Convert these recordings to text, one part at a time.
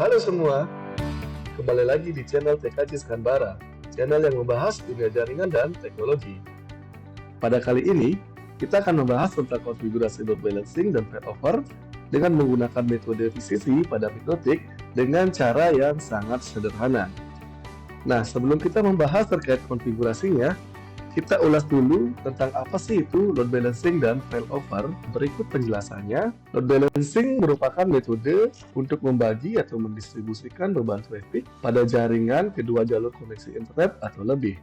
Halo semua, kembali lagi di channel TKJ Skanbara, channel yang membahas dunia jaringan dan teknologi. Pada kali ini, kita akan membahas tentang konfigurasi load balancing dan failover dengan menggunakan metode VCC pada mikrotik dengan cara yang sangat sederhana. Nah, sebelum kita membahas terkait konfigurasinya, kita ulas dulu tentang apa sih itu load balancing dan failover. Berikut penjelasannya. Load balancing merupakan metode untuk membagi atau mendistribusikan beban traffic pada jaringan kedua jalur koneksi internet atau lebih.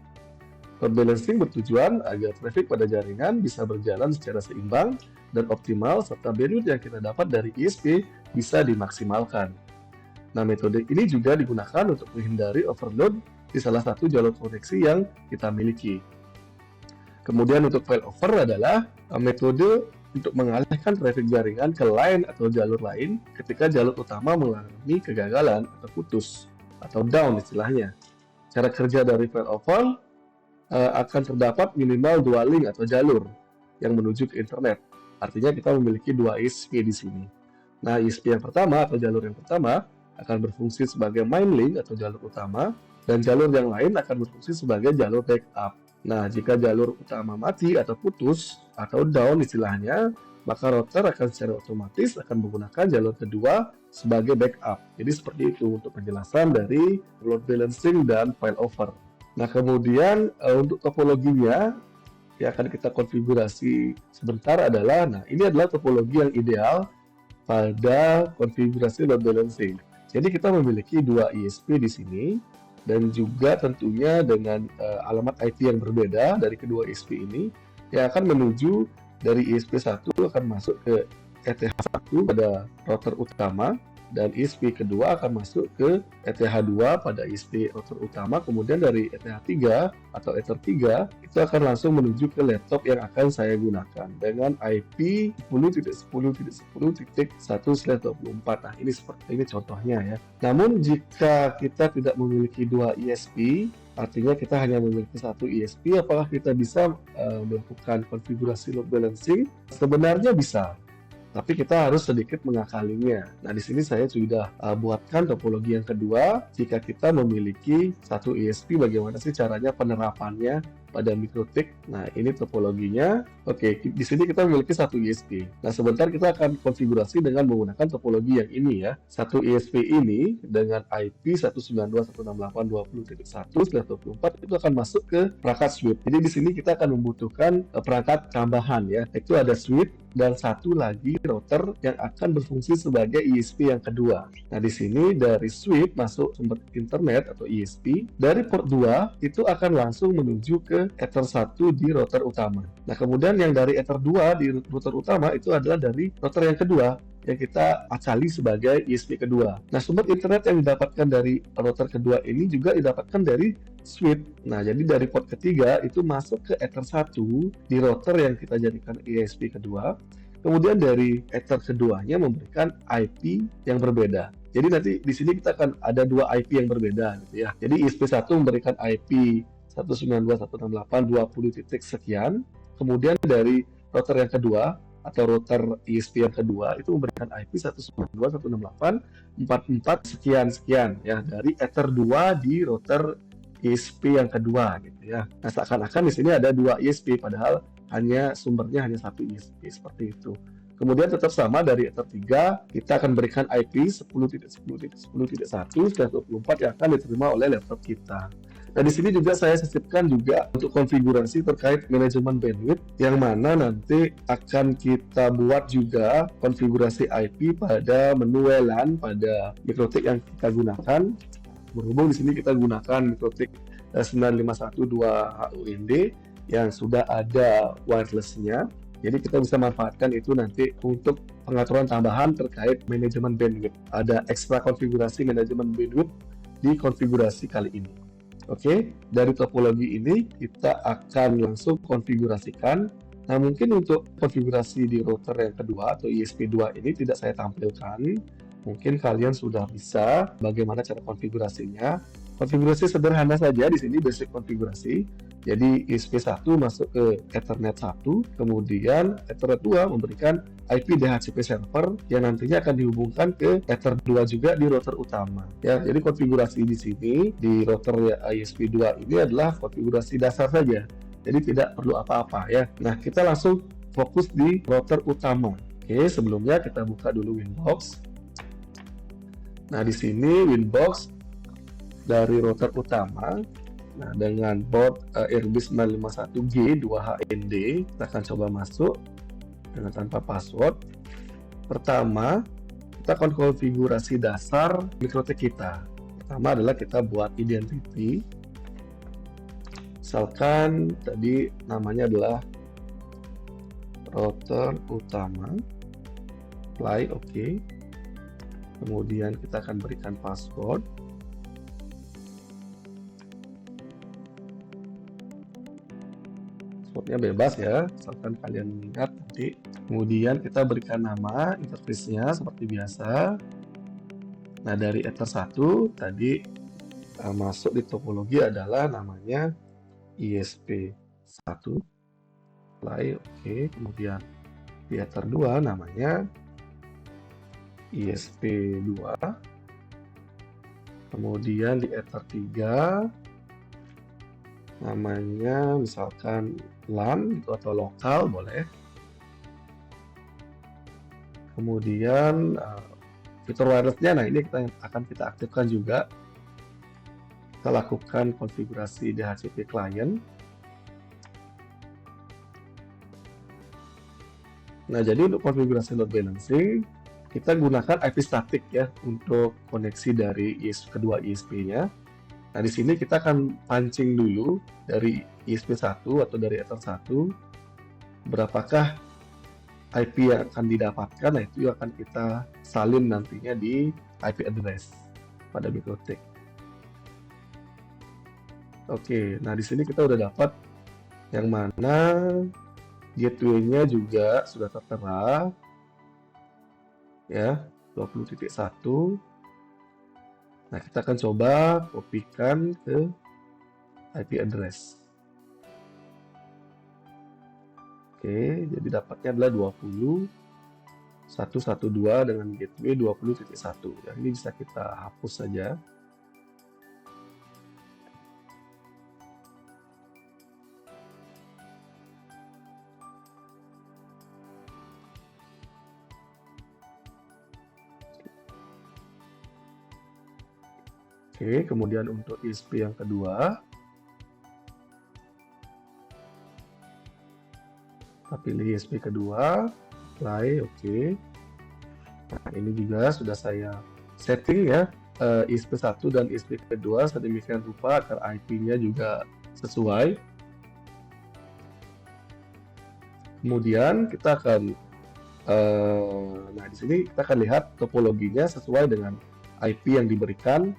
Load balancing bertujuan agar traffic pada jaringan bisa berjalan secara seimbang dan optimal serta bandwidth yang kita dapat dari ISP bisa dimaksimalkan. Nah, metode ini juga digunakan untuk menghindari overload di salah satu jalur koneksi yang kita miliki. Kemudian untuk failover adalah metode untuk mengalihkan traffic jaringan ke line atau jalur lain ketika jalur utama mengalami kegagalan atau putus atau down istilahnya. Cara kerja dari failover akan terdapat minimal dua link atau jalur yang menuju ke internet. Artinya kita memiliki dua ISP di sini. Nah, ISP yang pertama atau jalur yang pertama akan berfungsi sebagai main link atau jalur utama, dan jalur yang lain akan berfungsi sebagai jalur backup. Nah, jika jalur utama mati atau putus atau down istilahnya, maka router akan secara otomatis akan menggunakan jalur kedua sebagai backup. Jadi seperti itu untuk penjelasan dari load balancing dan failover. Nah, kemudian untuk topologinya yang akan kita konfigurasi sebentar adalah, nah ini adalah topologi yang ideal pada konfigurasi load balancing. Jadi kita memiliki dua ISP di sini, dan juga tentunya dengan alamat IP yang berbeda dari kedua ISP ini yang akan menuju dari ISP 1 akan masuk ke ETH1 pada router utama, dan ISP kedua akan masuk ke ETH2 pada ISP router utama. Kemudian dari ETH3 atau Ether 3 itu akan langsung menuju ke laptop yang akan saya gunakan dengan IP 10.10.10.1/24. Nah, ini seperti ini contohnya ya. Namun jika kita tidak memiliki dua ISP, artinya kita hanya memiliki satu ISP, apakah kita bisa melakukan konfigurasi load balancing? Sebenarnya bisa, tapi kita harus sedikit mengakalinya. Nah, di sini saya sudah buatkan topologi yang kedua. Jika kita memiliki satu ISP, bagaimana sih caranya penerapannya pada mikrotik? Nah, ini topologinya. Oke, di sini kita memiliki satu ISP. Nah, sebentar kita akan konfigurasi dengan menggunakan topologi yang ini ya. Satu ISP ini dengan IP 192.168.20.1/24 itu akan masuk ke perangkat switch. Jadi di sini kita akan membutuhkan perangkat tambahan ya. Itu ada switch dan satu lagi router yang akan berfungsi sebagai ISP yang kedua. Nah, di sini dari switch masuk sumber internet atau ISP, dari port 2 itu akan langsung menuju ke Ether 1 di router utama. Nah, kemudian yang dari Ether 2 di router utama itu adalah dari router yang kedua yang kita acali sebagai ISP kedua. Nah, sumber internet yang didapatkan dari router kedua ini juga didapatkan dari switch. Nah, jadi dari port ketiga itu masuk ke Ether 1 di router yang kita jadikan ISP kedua. Kemudian dari Ether keduanya memberikan IP yang berbeda. Jadi nanti di sini kita akan ada dua IP yang berbeda gitu ya. Jadi ISP 1 memberikan IP 192.168.20. sekian. Kemudian dari router yang kedua atau router ISP yang kedua itu memberikan IP 192.168.44 sekian ya dari Ether 2 di router ISP yang kedua gitu ya. Nah, seakan-akan di sini ada dua ISP padahal sumbernya hanya satu ISP seperti itu. Kemudian tetap sama dari Ether 3 kita akan berikan IP 10.10.10.1/24 yang akan diterima oleh laptop kita. Nah, di sini juga saya sisipkan juga untuk konfigurasi terkait manajemen bandwidth yang mana nanti akan kita buat juga konfigurasi IP pada menu WLAN pada mikrotik yang kita gunakan. Berhubung di sini kita gunakan mikrotik 9512HUND yang sudah ada wireless-nya. Jadi kita bisa manfaatkan itu nanti untuk pengaturan tambahan terkait manajemen bandwidth. Ada ekstra konfigurasi manajemen bandwidth di konfigurasi kali ini. Oke, dari topologi ini kita akan langsung konfigurasikan. Nah, mungkin untuk konfigurasi di router yang kedua atau ISP2 ini tidak saya tampilkan. Mungkin kalian sudah bisa bagaimana cara konfigurasinya. Konfigurasi sederhana saja di sini, basic konfigurasi. Jadi ESP1 masuk ke Ethernet 1, kemudian Ethernet 2 memberikan IP DHCP server yang nantinya akan dihubungkan ke Ether 2 juga di router utama. Ya, jadi konfigurasi di sini di router ESP2 ini adalah konfigurasi dasar saja. Jadi tidak perlu apa-apa ya. Nah, kita langsung fokus di router utama. Oke, sebelumnya kita buka dulu Winbox. Nah, di sini Winbox dari router utama. Nah, dengan port Airbus 951G 2HND, kita akan coba masuk dengan tanpa password. Pertama, kita akan konfigurasi dasar MikroTik kita. Pertama adalah kita buat identity. Misalkan tadi namanya adalah router utama. Apply, oke. Kemudian kita akan berikan password. Passwordnya bebas ya, asalkan kalian ingat nanti. Kemudian kita berikan nama interface-nya seperti biasa. Nah, dari Ether 1 tadi masuk di topologi adalah namanya ESP1. Apply, oke. Kemudian di Ether 2 namanya ESP2. Kemudian di Ether 3 namanya misalkan LAN gitu, atau lokal boleh. Kemudian fitur wirelessnya, nah ini akan kita aktifkan juga. Kita lakukan konfigurasi DHCP client. Nah, jadi untuk konfigurasi load balancing kita gunakan IP static ya untuk koneksi dari kedua ISP-nya. Nah, di sini kita akan pancing dulu dari ISP1 atau dari Ether 1 berapakah IP yang akan didapatkan. Nah, itu akan kita salin nantinya di IP address pada MikroTik. Oke, nah di sini kita udah dapat yang mana gateway-nya juga sudah tertera ya, 20.1. Nah, kita akan coba kopikan ke IP address. Oke, jadi dapatnya adalah 20.112 dengan gateway 20.1. Ya, ini bisa kita hapus saja. Oke, kemudian untuk ISP yang kedua, kita pilih ISP kedua, apply, oke. Nah, ini juga sudah saya setting ya, ISP 1 dan ISP kedua sedemikian rupa agar IP-nya juga sesuai. Kemudian kita akan, nah di sini kita akan lihat topologinya sesuai dengan IP yang diberikan.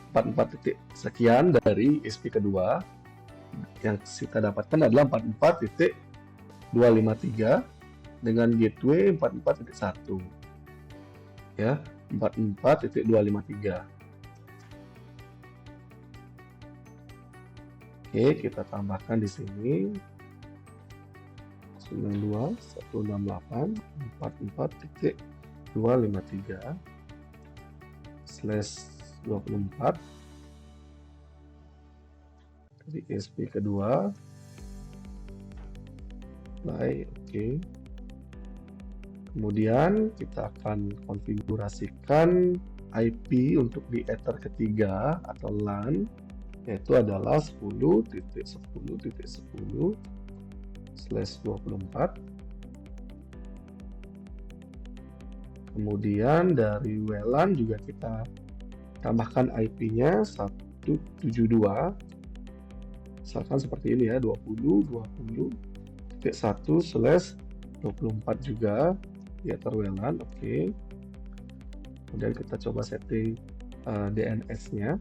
44 titik sekian dari ISP kedua. Yang kita dapatkan adalah 44.253 dengan gateway 44.1 ya, 44.253. Oke, kita tambahkan di sini 92.168.44.253/24 dari ISP kedua. Baik, oke. Kemudian kita akan konfigurasikan IP untuk di Ether ketiga atau LAN, yaitu adalah 10.10.10/24. Kemudian dari WLAN juga kita tambahkan IP-nya 172. Misalkan seperti ini ya, 20.20.1/24 juga di Ether WLAN, oke. Kemudian kita coba setting DNS-nya.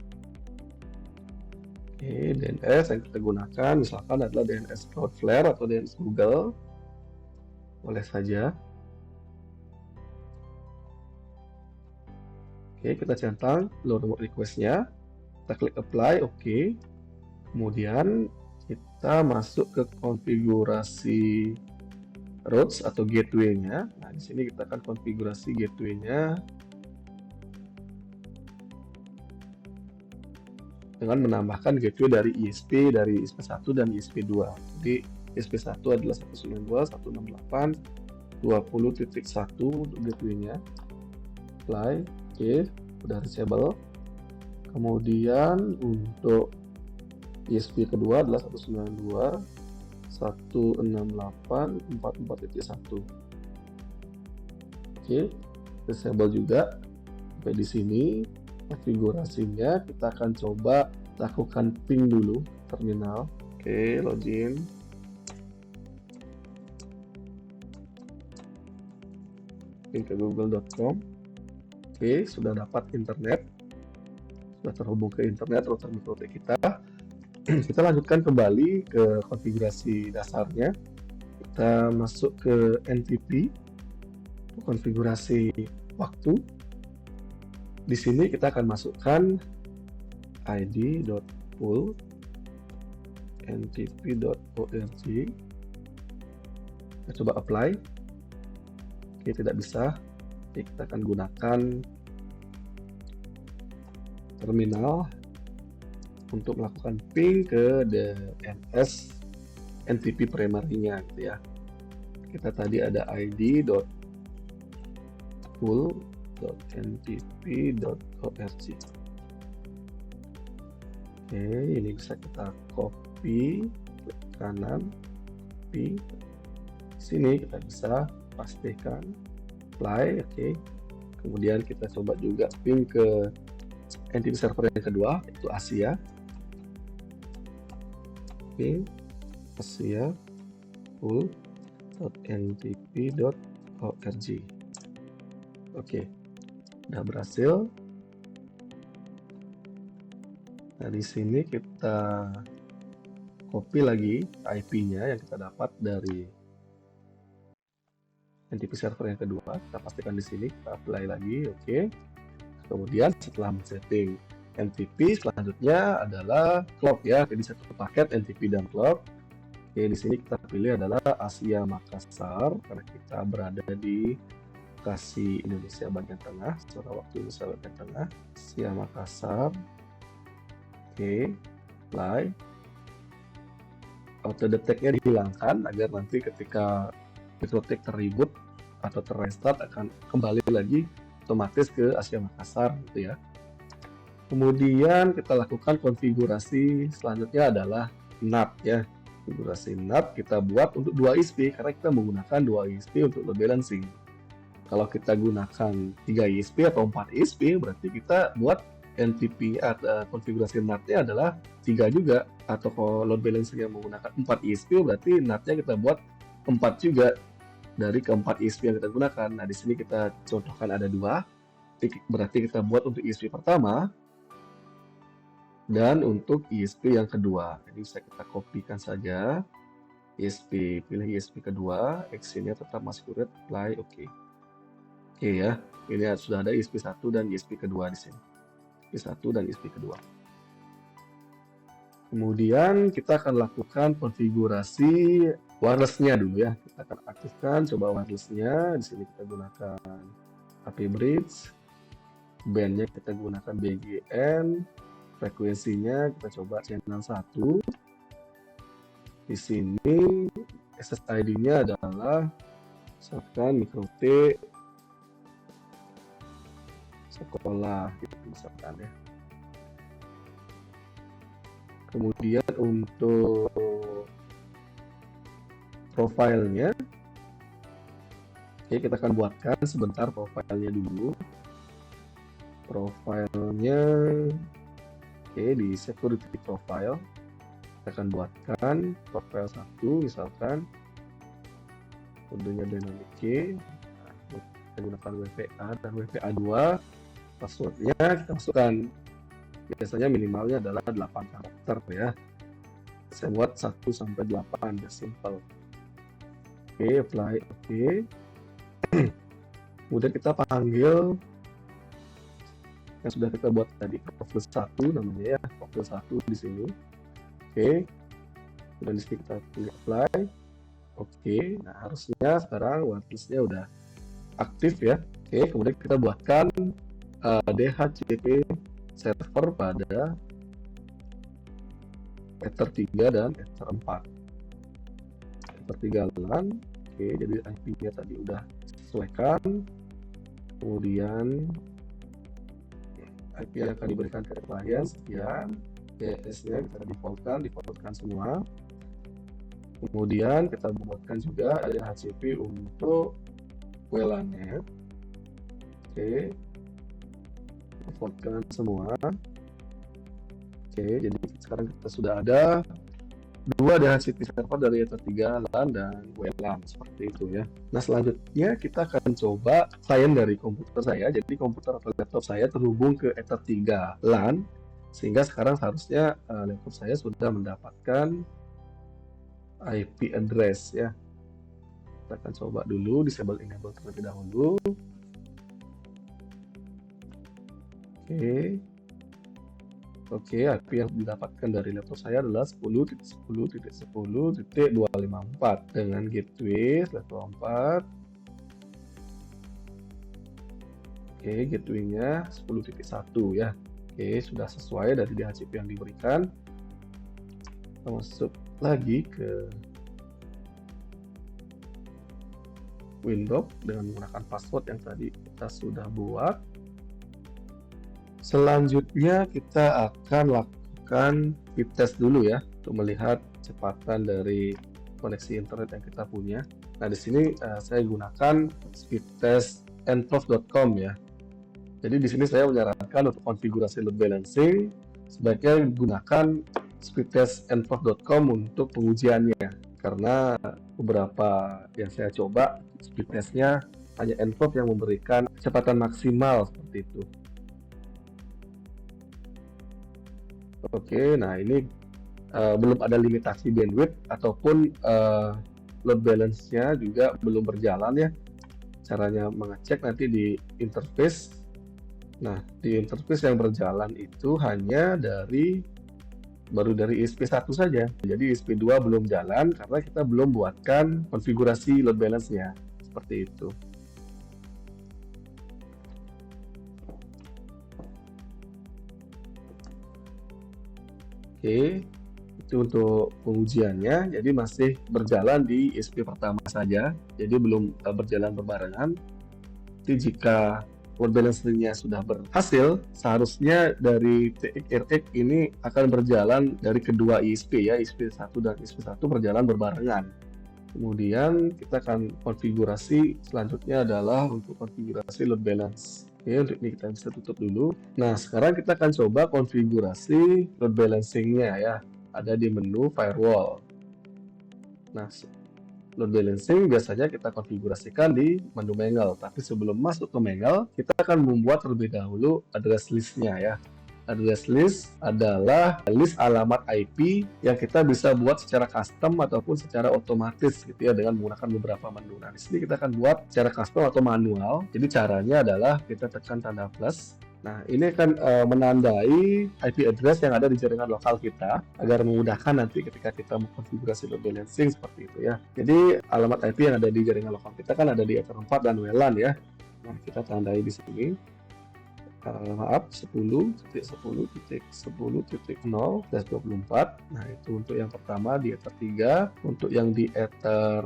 Oke, DNS yang kita gunakan misalkan adalah DNS Cloudflare atau DNS Google. Boleh saja. Oke, kita centang nomor request-nya. Kita klik apply, oke. Kemudian kita masuk ke konfigurasi routes atau gateway-nya. Nah, di sini kita akan konfigurasi gateway-nya dengan menambahkan gateway dari ISP 1 dan ISP 2. Jadi ISP 1 adalah 192.168.20.1 untuk gateway-nya. Apply, oke, udah disable. Kemudian untuk ISP kedua adalah 192.168.44.1. Oke, disable juga. Sampai di sini konfigurasinya kita akan coba lakukan ping dulu terminal. Oke, login. Ping ke google.com. Oke, sudah dapat internet. Sudah terhubung ke internet router MikroTik kita. Kita lanjutkan kembali ke konfigurasi dasarnya. Kita masuk ke NTP, konfigurasi waktu. Di sini kita akan masukkan id.pool ntp.org. Kita coba apply. Oke, tidak bisa. Oke, kita akan gunakan terminal untuk melakukan ping ke DNS NTP primary-nya gitu ya. Kita tadi ada id.pool.ntp.org. Oke, ini bisa kita copy ke kanan, copy. Sini kita bisa pastikan apply, oke. Kemudian kita coba juga ping ke NTP server yang kedua, yaitu Asia. Ping Asia pool.ntp.org. Oke, udah berhasil. Nah, di sini kita copy lagi IP-nya yang kita dapat dari NTP server yang kedua. Kita pastikan di sini, kita apply lagi, oke. Kemudian setelah men-setting NTP, selanjutnya adalah clock ya. Jadi satu paket NTP dan clock. Oke, di sini kita pilih adalah Asia Makassar karena kita berada di lokasi Indonesia bagian tengah, secara waktu Indonesia bagian tengah. Asia Makassar. Oke, apply. Auto detect-nya dihilangkan agar nanti ketika MikroTik terreboot atau terrestart akan kembali lagi otomatis ke Asia Makassar gitu ya. Kemudian kita lakukan konfigurasi selanjutnya adalah NAT ya. Konfigurasi NAT kita buat untuk 2 ISP karena kita menggunakan 2 ISP untuk load balancing. Kalau kita gunakan 3 ISP atau 4 ISP berarti kita buat NTP atau konfigurasi NAT-nya adalah 3 juga, atau kalau load balancing yang menggunakan 4 ISP berarti NAT-nya kita buat 4 juga dari keempat ISP yang kita gunakan. Nah, di sini kita contohkan ada 2. Berarti kita buat untuk ISP pertama dan untuk ISP yang kedua. Jadi bisa kita kopikan saja ISP, pilih ISP kedua, actionnya tetap masquerade, apply, oke. Oke ya, ini sudah ada ISP 1 dan ISP kedua di sini. ISP 1 dan ISP kedua. Kemudian kita akan lakukan konfigurasi wireless-nya dulu ya. Kita akan aktifkan coba wireless-nya. Di sini kita gunakan HP Bridge. Band-nya kita gunakan BGN. Frekuensinya kita coba channel 1. Di sini SSID-nya adalah misalkan MikroTik sekolah gitu misalkan ya. Kemudian untuk profilnya, oke, kita akan buatkan sebentar profilnya dulu. Profilnya, oke, di security profile kita akan buatkan profile 1 misalkan, kodenya dynamic key. Kita gunakan WPA dan WPA 2. Passwordnya kita masukkan, biasanya minimalnya adalah 8 karakter ya. Saya buat 1 sampai 8, ya simple. Oke, apply, oke. Kemudian kita panggil yang sudah kita buat tadi, profil 1 namanya ya, profil 1 di sini. Oke. Dan di sini kita pilih apply. Oke. Nah, harusnya sekarang whitelistnya udah aktif ya. Oke, kemudian kita buatkan DHCP server pada Ether 3 dan Ether 4. Ether 3 LAN. Oke, jadi IP-nya tadi udah sesuaikan. Kemudian IP yang akan diberikan ke klien sekian, DNS-nya kita defaultkan semua. Kemudian kita buatkan juga ada HCP untuk WLAN-nya. Oke, defaultkan semua. Oke, jadi sekarang kita sudah ada 2 DHCP server dari Ether 3 LAN dan WLAN seperti itu ya. Nah, selanjutnya kita akan coba klien dari komputer saya. Jadi komputer atau laptop saya terhubung ke Ether 3 LAN sehingga sekarang seharusnya laptop saya sudah mendapatkan IP address ya. Kita akan coba dulu disable enable terlebih dahulu. Oke, IP yang didapatkan dari laptop saya adalah 10.10.10.254 dengan gateway /4. Oke, gateway-nya 10.1 ya. Oke, sudah sesuai dari DHCP yang diberikan. Kita masuk lagi ke Windows dengan menggunakan password yang tadi kita sudah buat. Selanjutnya kita akan lakukan speed test dulu ya untuk melihat kecepatan dari koneksi internet yang kita punya. Nah, di sini saya gunakan speed test nprof.com ya. Jadi di sini saya menyarankan untuk konfigurasi load balancing sebaiknya gunakan speed test nprof.com untuk pengujiannya, karena beberapa yang saya coba speed testnya hanya nprof yang memberikan kecepatan maksimal seperti itu. Oke, nah ini belum ada limitasi bandwidth ataupun load balance-nya juga belum berjalan ya. Caranya mengecek nanti di interface. Nah, di interface yang berjalan itu hanya baru dari ISP1 saja. Jadi ISP2 belum jalan karena kita belum buatkan konfigurasi load balance-nya. Seperti itu. Oke, itu untuk pengujiannya. Jadi masih berjalan di ISP pertama saja, jadi belum berjalan berbarengan. Jadi jika load balancing-nya sudah berhasil, seharusnya dari TXRX ini akan berjalan dari kedua ISP ya, ISP1 dan ISP1 berjalan berbarengan. Kemudian kita akan konfigurasi selanjutnya adalah untuk konfigurasi load balance. Oke, untuk ini kita bisa tutup dulu. Nah, sekarang kita akan coba konfigurasi load balancing-nya ya. Ada di menu firewall. Nah, load balancing biasanya kita konfigurasikan di menu mangle. Tapi sebelum masuk ke mangle, kita akan membuat terlebih dahulu address list-nya ya. Address list adalah list alamat IP yang kita bisa buat secara custom ataupun secara otomatis gitu ya, dengan menggunakan beberapa menu. Nah, di sini kita akan buat secara custom atau manual. Jadi caranya adalah kita tekan tanda plus. Nah, ini akan menandai IP address yang ada di jaringan lokal kita agar memudahkan nanti ketika kita mengkonfigurasi load balancing seperti itu ya. Jadi alamat IP yang ada di jaringan lokal kita kan ada di Ether 4 dan WLAN ya. Nah, kita tandai di sini. 10.10.10.0/24. Nah, itu untuk yang pertama di Ether 3. Untuk yang di Ether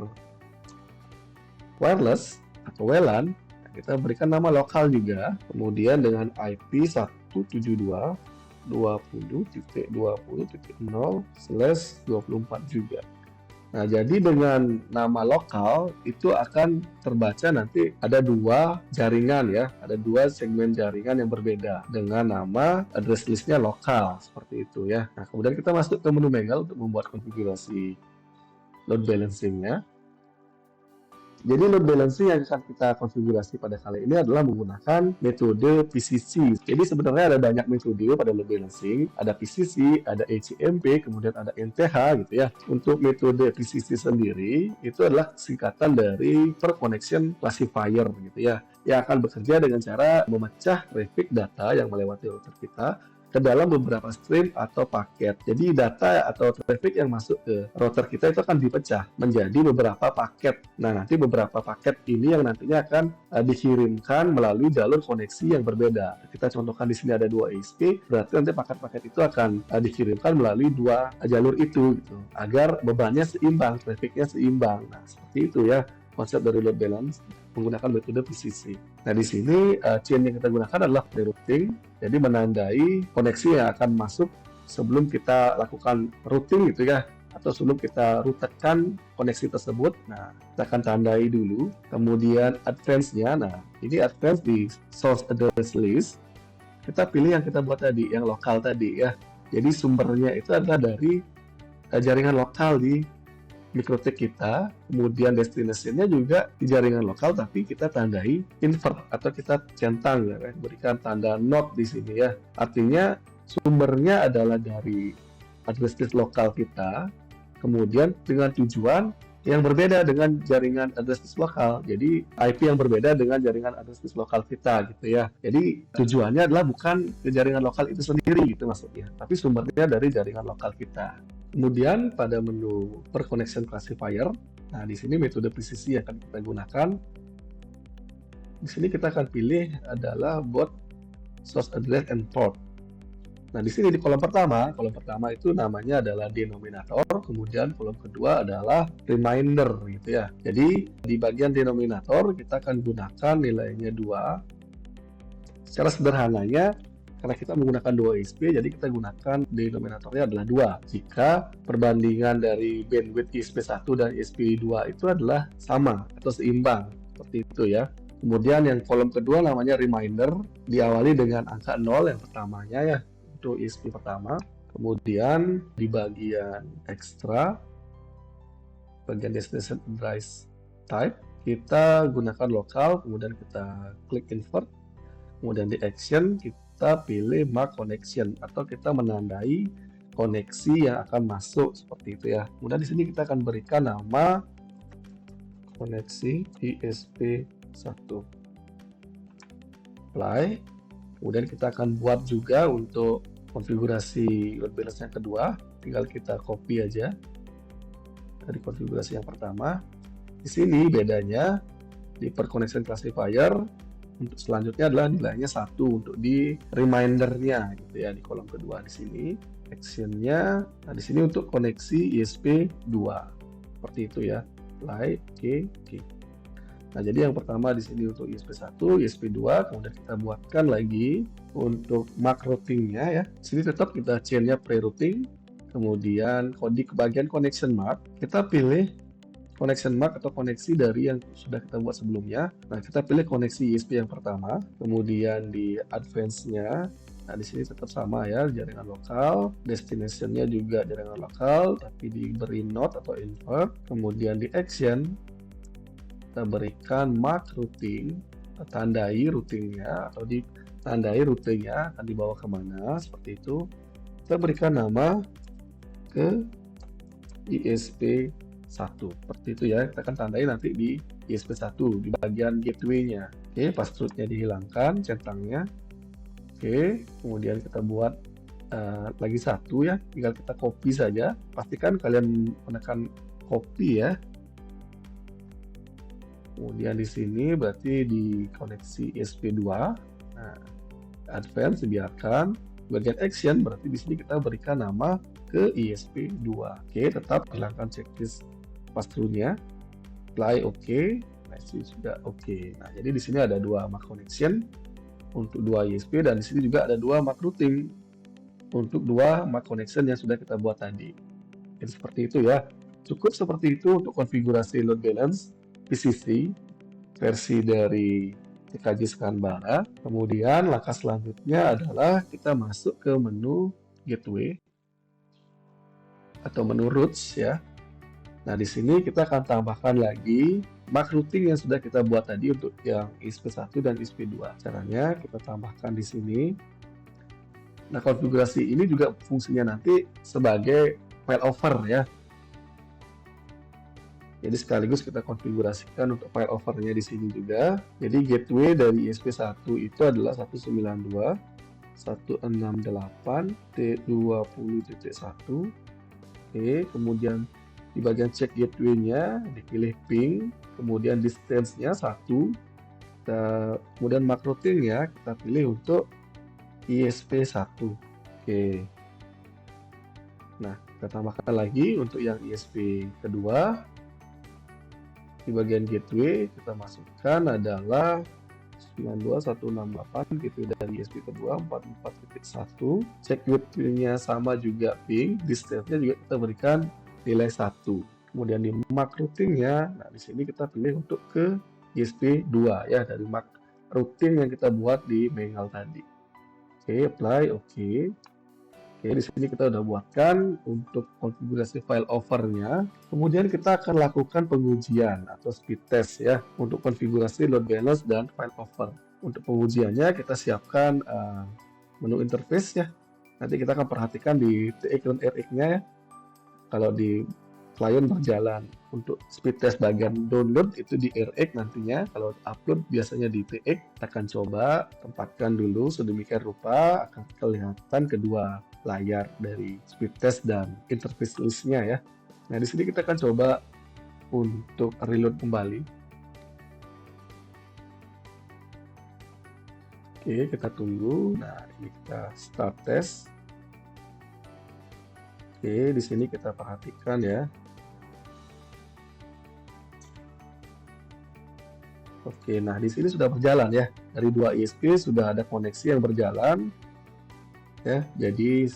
wireless atau WLAN, kita berikan nama lokal juga, kemudian dengan IP 172.20.20.0/24 juga. Nah, jadi dengan nama lokal itu akan terbaca nanti ada 2 jaringan ya, ada 2 segmen jaringan yang berbeda dengan nama address listnya lokal seperti itu ya. Nah, kemudian kita masuk ke menu mangle untuk membuat konfigurasi load balancing-nya. Jadi load balancing yang akan kita konfigurasi pada kali ini adalah menggunakan metode PCC. Jadi sebenarnya ada banyak metode pada load balancing, ada PCC, ada ECMP, kemudian ada NTH gitu ya. Untuk metode PCC sendiri itu adalah singkatan dari per connection classifier gitu ya, yang akan bekerja dengan cara memecah traffic data yang melewati router kita ke dalam beberapa stream atau paket. Jadi data atau traffic yang masuk ke router kita itu akan dipecah menjadi beberapa paket. Nah, nanti beberapa paket ini yang nantinya akan dikirimkan melalui jalur koneksi yang berbeda. Kita contohkan di sini ada 2 ISP, berarti nanti paket-paket itu akan dikirimkan melalui 2 jalur itu gitu, agar bebannya seimbang, trafficnya seimbang. Nah, seperti itu ya konsep dari load balance menggunakan metode PCC. Nah, di sini chain yang kita gunakan adalah pre-routing, jadi menandai koneksi yang akan masuk sebelum kita lakukan routing gitu ya, atau sebelum kita rutekan koneksi tersebut. Nah, kita akan tandai dulu. Kemudian advance-nya, nah ini advance di source address list. Kita pilih yang kita buat tadi, yang lokal tadi ya. Jadi sumbernya itu adalah dari jaringan lokal di MikroTik kita, kemudian destination-nya juga di jaringan lokal, tapi kita tandai invert atau kita centang ya, berikan tanda not di sini ya. Artinya sumbernya adalah dari address list lokal kita, kemudian dengan tujuan yang berbeda dengan jaringan address list lokal. Jadi IP yang berbeda dengan jaringan address list lokal kita gitu ya. Jadi tujuannya adalah bukan ke jaringan lokal itu sendiri gitu maksudnya, tapi sumbernya dari jaringan lokal kita. Kemudian pada menu per connection classifier, nah di sini metode PCC yang akan kita gunakan. Di sini kita akan pilih adalah both source address and port. Nah, di sini di kolom pertama itu namanya adalah denominator, kemudian kolom kedua adalah reminder gitu ya. Jadi di bagian denominator kita akan gunakan nilainya 2. Secara sederhananya, karena kita menggunakan 2 ISP, jadi kita gunakan denominatornya adalah 2. Jika perbandingan dari bandwidth ISP 1 dan ISP 2 itu adalah sama atau seimbang, seperti itu ya. Kemudian yang kolom kedua namanya reminder, diawali dengan angka 0 yang pertamanya ya, untuk ISP pertama. Kemudian di bagian ekstra, bagian destination address type, kita gunakan lokal, kemudian kita klik invert. Kemudian di action kita pilih mark connection atau kita menandai koneksi yang akan masuk seperti itu ya. Kemudian di sini kita akan berikan nama koneksi ISP1. Apply. Kemudian kita akan buat juga untuk konfigurasi load balance yang kedua. Tinggal kita copy aja dari konfigurasi yang pertama. Di sini bedanya di per connection classifier untuk selanjutnya adalah nilainya 1 untuk di remindernya gitu ya, di kolom kedua di sini. Actionnya, nah di sini untuk koneksi ISP2 seperti itu ya. Apply, oke. Nah, jadi yang pertama di sini untuk ISP1, ISP2, kemudian kita buatkan lagi untuk mark routingnya ya. Di sini tetap kita chainnya pre-routing, kemudian di bagian connection mark kita pilih connection mark atau koneksi dari yang sudah kita buat sebelumnya. Nah, kita pilih koneksi ISP yang pertama, kemudian di advance-nya, nah di sini tetap sama ya, jaringan lokal, destination-nya juga jaringan lokal, tapi diberi not atau invert. Kemudian di action, kita berikan mark routing, tandai routingnya atau ditandai rutenya akan dibawa kemana, seperti itu. Kita berikan nama ke ISP1 seperti itu ya, kita akan tandai nanti di ISP1 di bagian gateway-nya. Oke, password-nya dihilangkan, centangnya. Oke, kemudian kita buat lagi 1 ya, tinggal kita copy saja. Pastikan kalian menekan copy ya. Kemudian di sini berarti di koneksi ISP2. Nah, advance biarkan. Bagian action berarti di sini kita berikan nama ke ISP2. Oke, tetap hilangkan checklist pass-through-nya. Apply oke. Nah, ini sudah oke. Nah, jadi di sini ada 2 MAC connection untuk 2 ISP dan di sini juga ada 2 MAC routing untuk 2 MAC connection yang sudah kita buat tadi. Jadi seperti itu ya. Cukup seperti itu untuk konfigurasi load balance PCC versi dari TKJ Skanbara. Kemudian langkah selanjutnya adalah kita masuk ke menu gateway atau menu routes ya. Nah, di sini kita akan tambahkan lagi MAC routing yang sudah kita buat tadi untuk yang ISP1 dan ISP2. Caranya kita tambahkan di sini. Nah, konfigurasi ini juga fungsinya nanti sebagai failover ya. Jadi sekaligus kita konfigurasikan untuk failovernya di sini juga. Jadi gateway dari ISP1 itu adalah 192 168 T20.1. Oke, kemudian di bagian check gateway-nya dipilih ping, kemudian distance-nya 1, kemudian MAC routing-nya kita pilih untuk ISP1. Oke. Nah, kita tambahkan lagi untuk yang ISP kedua. Di bagian gateway kita masukkan adalah 92168 gitu dari ISP kedua 44.1. Check gateway-nya sama juga ping, distance-nya juga kita berikan nilai 1. Kemudian di MAC routing-nya, nah di sini kita pilih untuk ke ISP 2 ya, dari MAC routing yang kita buat di manual tadi. Oke, apply, oke. Oke, di sini kita udah buatkan untuk konfigurasi file over-nya. Kemudian kita akan lakukan pengujian atau speed test ya untuk konfigurasi load balance dan file over. Untuk pengujiannya kita siapkan menu interface ya. Nanti kita akan perhatikan di TX dan RX-nya ya. Kalau di klien berjalan, untuk speed test bagian download itu di RX nantinya. Kalau upload biasanya di TX. Kita akan coba tempatkan dulu sedemikian rupa akan kelihatan kedua layar dari speed test dan interface list-nya ya. Nah, di sini kita akan coba untuk reload kembali. Oke, kita tunggu. Nah, ini kita start test. Oke, di sini kita perhatikan ya. Oke, nah di sini sudah berjalan ya. Dari dua ISP sudah ada koneksi yang berjalan. Ya, jadi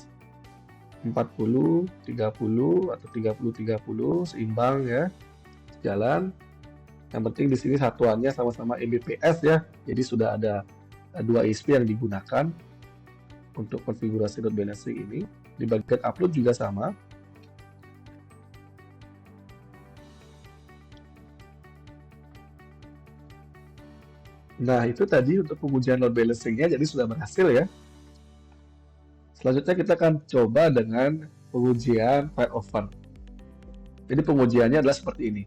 40, 30 atau 30 30 seimbang ya. Jalan. Yang penting di sini satuannya sama-sama Mbps ya. Jadi sudah ada dua ISP yang digunakan untuk konfigurasi load balancing ini. Di bagian upload juga sama. Nah, itu tadi untuk pengujian load balancing-nya jadi sudah berhasil ya. Selanjutnya kita akan coba dengan pengujian file over. Jadi pengujiannya adalah seperti ini.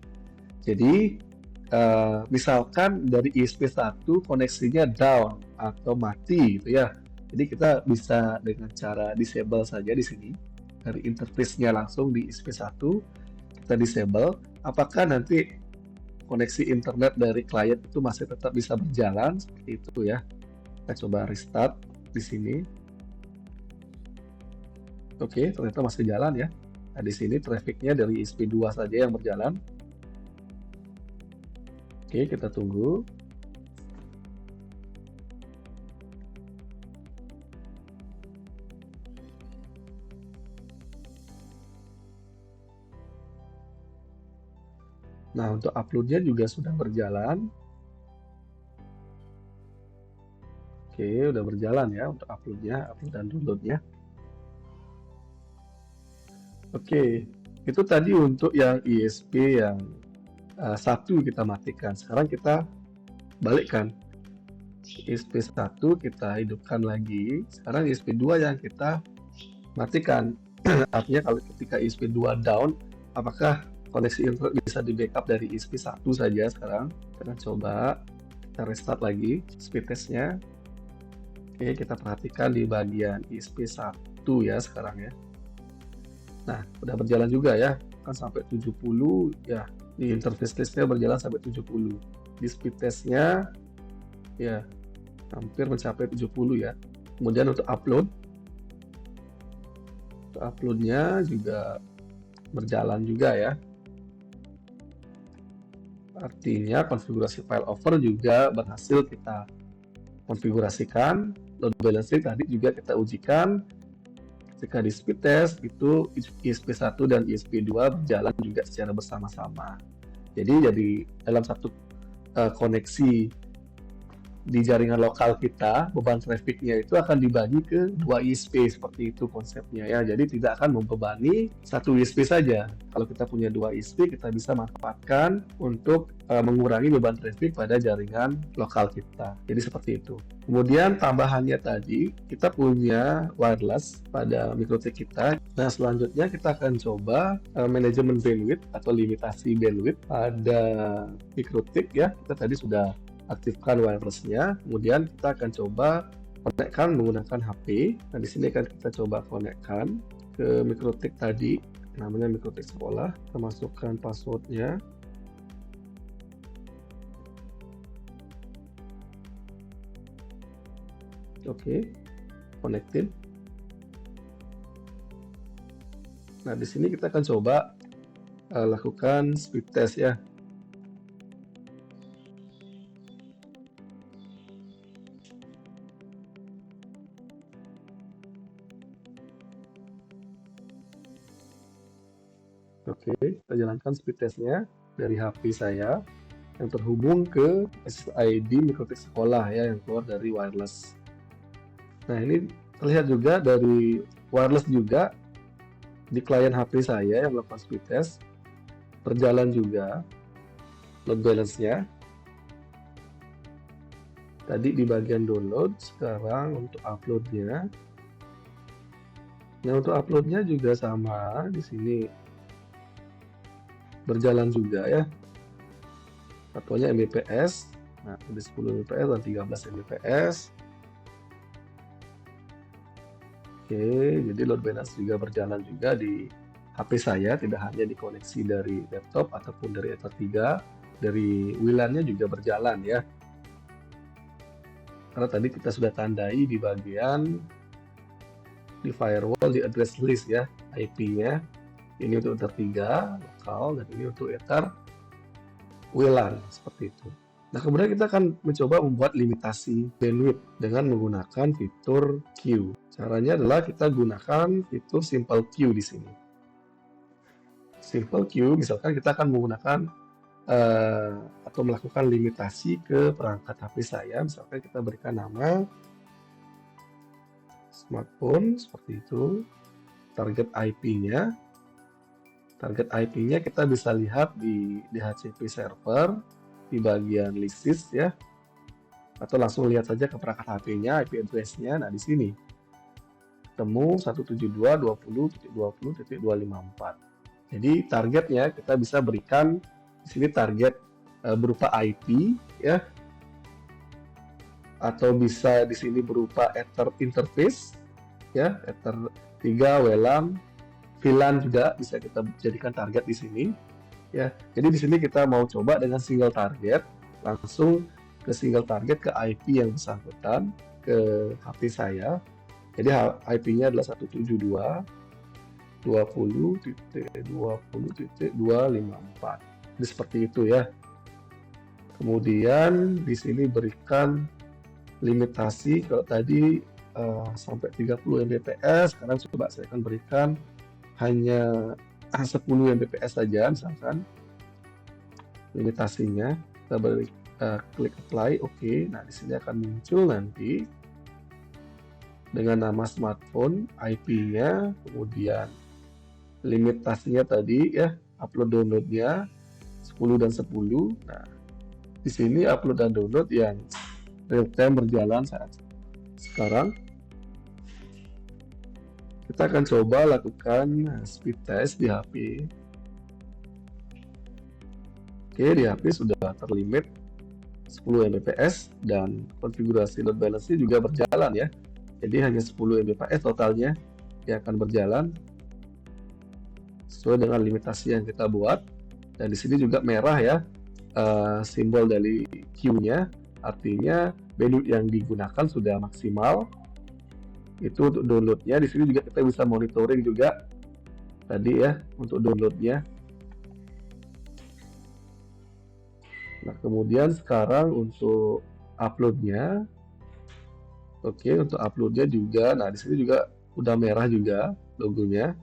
Jadi misalkan dari ISP1 koneksinya down atau mati gitu ya. Jadi kita bisa dengan cara disable saja di sini. Dari interface-nya langsung di ISP1 kita disable. Apakah nanti koneksi internet dari klien itu masih tetap bisa berjalan seperti itu ya. Kita coba restart di sini. Oke, ternyata masih jalan ya. Nah, di sini trafficnya dari ISP2 saja yang berjalan. Oke, kita tunggu. Nah, untuk uploadnya juga sudah berjalan. Oke, udah berjalan ya untuk uploadnya, upload dan downloadnya. Oke, itu tadi untuk yang ISP yang satu kita matikan. Sekarang kita balikkan. ISP1 kita hidupkan lagi. Sekarang ISP2 yang kita matikan. Artinya kalau ketika ISP2 down, apakah koneksi internet bisa di backup dari ISP1 saja sekarang? Kita coba, kita restart lagi speed testnya. Oke, kita perhatikan di bagian ISP1 ya sekarang ya. Nah, udah berjalan juga ya, kan sampai 70 ya. Di interface testnya berjalan sampai 70. Di speed testnya ya hampir mencapai 70 ya. Kemudian untuk uploadnya juga berjalan juga ya. Artinya konfigurasi file over juga berhasil kita konfigurasikan. Load balancing tadi juga kita ujikan. Ketika di speed test itu ISP1 dan ISP2 berjalan juga secara bersama-sama. Jadi dalam satu koneksi di jaringan lokal kita, beban trafficnya itu akan dibagi ke dua ISP, seperti itu konsepnya ya. Jadi tidak akan membebani satu ISP saja. Kalau kita punya dua ISP, kita bisa manfaatkan untuk mengurangi beban traffic pada jaringan lokal kita. Jadi seperti itu. Kemudian tambahannya tadi, kita punya wireless pada MikroTik kita. Nah, selanjutnya kita akan coba manajemen bandwidth atau limitasi bandwidth pada MikroTik ya. Kita tadi sudah aktifkan wireless-nya, kemudian kita akan coba konekkan menggunakan HP. Nah, di sini akan kita coba konekkan ke MikroTik tadi, namanya MikroTik sekolah. Kita masukkan passwordnya. Oke, connected. Nah, di sini kita akan coba lakukan speed test ya. Oke, kita jalankan speed testnya dari HP saya yang terhubung ke SSID MikroTik sekolah ya, yang keluar dari wireless. Nah, ini terlihat juga dari wireless juga di klien HP saya yang melakukan speed test, berjalan juga load balance-nya. Tadi di bagian download, sekarang untuk upload-nya. Nah, untuk upload-nya juga sama di sini. Berjalan juga ya. Satuannya Mbps. Nah, ada 10 Mbps dan 13 Mbps. Oke, jadi load balance juga berjalan juga di HP saya, tidak hanya dikoneksi dari laptop ataupun dari Ether 3, dari WLAN-nya juga berjalan ya. Karena tadi kita sudah tandai di bagian di firewall di address list ya, IP-nya. Ini untuk Ether 3 lokal dan ini untuk Ether WLAN seperti itu. Nah, kemudian kita akan mencoba membuat limitasi bandwidth dengan menggunakan fitur queue. Caranya adalah kita gunakan fitur simple queue di sini. Simple queue, misalkan kita akan menggunakan atau melakukan limitasi ke perangkat HP saya. Misalkan kita berikan nama smartphone seperti itu. Target IP-nya. Target IP-nya kita bisa lihat di DHCP server di bagian list ya, atau langsung lihat saja ke perangkat HP-nya, IP address-nya. Nah, di sini ketemu 172.20.20.254. Jadi targetnya kita bisa berikan di sini target berupa IP ya, atau bisa di sini berupa Ether interface ya, Ether 3 WLAN. VLAN juga bisa kita jadikan target di sini ya. Jadi di sini kita mau coba dengan single target, langsung ke single target ke IP yang bersangkutan ke HP saya. Jadi IP-nya adalah 172.20.20.254. Jadi seperti itu ya. Kemudian di sini berikan limitasi, kalau tadi sampai 30 Mbps, sekarang coba saya akan berikan hanya 10 Mbps saja, misalkan limitasinya. Kita beri klik apply, oke. Nah, di sini akan muncul nanti dengan nama smartphone, IP-nya, kemudian limitasinya tadi ya, upload download-nya 10 dan 10. Nah, di sini upload dan download yang real time berjalan saat sekarang. Kita akan coba lakukan speed test di HP. Oke, di HP sudah terlimit 10 Mbps dan konfigurasi load balance juga berjalan ya. Jadi hanya 10 Mbps totalnya yang akan berjalan sesuai dengan limitasi yang kita buat. Dan di sini juga merah ya, simbol dari queue-nya, artinya bandwidth yang digunakan sudah maksimal. Itu untuk downloadnya. Di sini juga kita bisa monitoring juga tadi ya untuk downloadnya. Nah, kemudian sekarang untuk uploadnya, oke, untuk uploadnya juga. Nah, di sini juga udah merah juga logonya.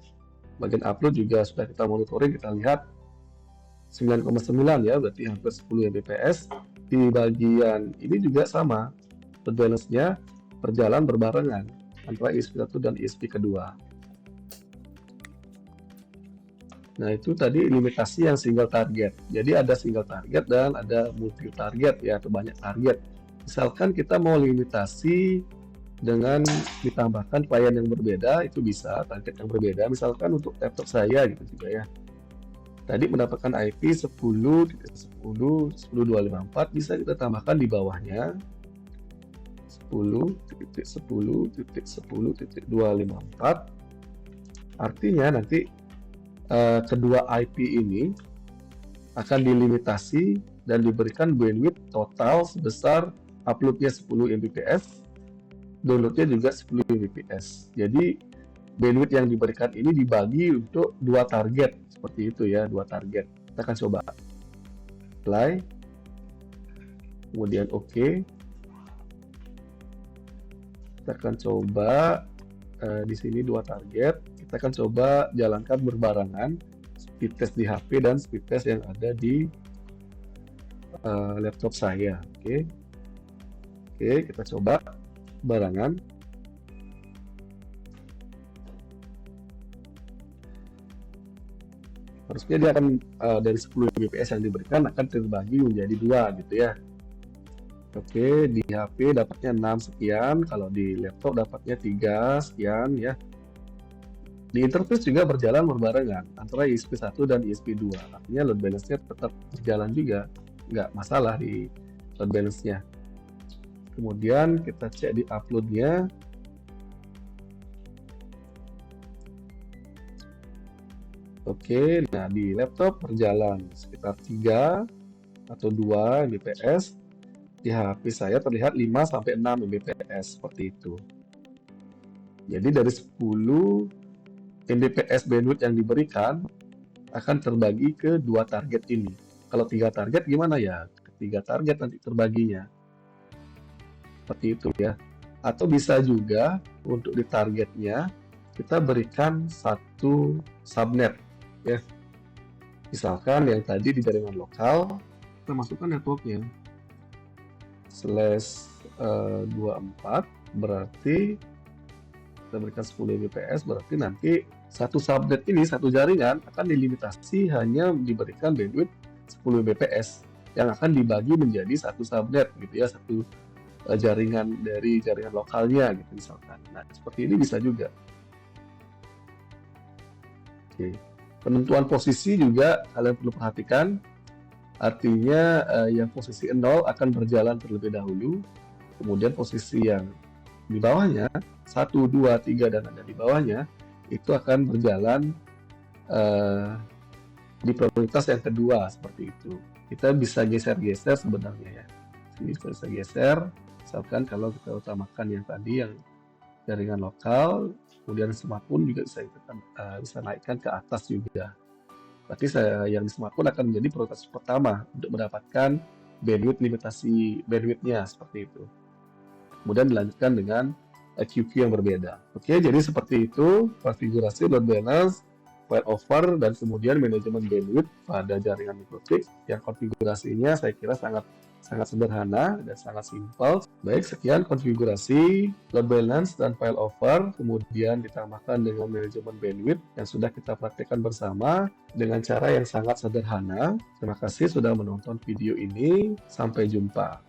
Bagian upload juga sudah kita monitoring, kita lihat 9,9 ya, berarti hampir 10 Mbps. Di bagian ini juga sama, load balance-nya berjalan berbarengan antara ESP1 dan ESP kedua. Nah, itu tadi limitasi yang single target. Jadi ada single target dan ada multi target ya, atau banyak target. Misalkan kita mau limitasi dengan ditambahkan klien yang berbeda, itu bisa target yang berbeda. Misalkan untuk laptop saya gitu juga ya. Tadi mendapatkan IP 10.10.10.254, bisa kita tambahkan di bawahnya 10.10.10.254. Artinya nanti kedua IP ini akan dilimitasi dan diberikan bandwidth total sebesar uploadnya 10 Mbps, downloadnya juga 10 Mbps. Jadi bandwidth yang diberikan ini dibagi untuk dua target, seperti itu ya, dua target. Kita akan coba apply, kemudian OK. Kita akan coba di sini dua target. Kita akan coba jalankan berbarengan speed test di HP dan speed test yang ada di laptop saya. Oke, kita coba barengan. Harusnya dia akan dari 10 Mbps yang diberikan akan terbagi menjadi dua gitu ya. Oke, di HP dapatnya 6 sekian, kalau di laptop dapatnya 3 sekian ya. Di interface juga berjalan berbarengan antara ESP1 dan ESP2. Artinya load balance-nya tetap berjalan juga, nggak masalah di load balance-nya. Kemudian kita cek di upload-nya. Oke, nah di laptop berjalan sekitar 3 atau 2 Mbps. Di HP saya terlihat 5-6 Mbps seperti itu. Jadi dari 10 Mbps bandwidth yang diberikan akan terbagi ke dua target ini. Kalau 3 target gimana ya? Ketiga target nanti terbaginya. Seperti itu ya. Atau bisa juga untuk di targetnya kita berikan satu subnet ya. Misalkan yang tadi di jaringan lokal kita masukkan networknya /24, berarti kita berikan 10 Mbps, berarti nanti satu subnet ini, satu jaringan akan dilimitasi hanya diberikan bandwidth 10 Mbps yang akan dibagi menjadi satu subnet gitu ya, satu jaringan dari jaringan lokalnya gitu misalkan. Nah, seperti ini bisa juga. Oke. Penentuan posisi juga kalian perlu perhatikan. Artinya yang posisi 0 akan berjalan terlebih dahulu, kemudian posisi yang di bawahnya 1, 2, 3 dan ada di bawahnya itu akan berjalan di prioritas yang kedua seperti itu. Kita bisa geser-geser sebenarnya ya. Ini bisa geser, misalkan kalau kita utamakan yang tadi yang jaringan lokal, kemudian smartphone juga bisa naikkan ke atas juga. Berarti yang di smartphone akan menjadi prioritas pertama untuk mendapatkan bandwidth limitasi bandwidthnya seperti itu. Kemudian dilanjutkan dengan QQ yang berbeda. Oke, jadi seperti itu konfigurasi load balance, failover, dan kemudian manajemen bandwidth pada jaringan mikrotik yang konfigurasinya saya kira sangat sederhana dan sangat simpel. Baik, sekian konfigurasi load balance dan failover, kemudian ditambahkan dengan manajemen bandwidth yang sudah kita praktekkan bersama dengan cara yang sangat sederhana. Terima kasih sudah menonton video ini. Sampai jumpa.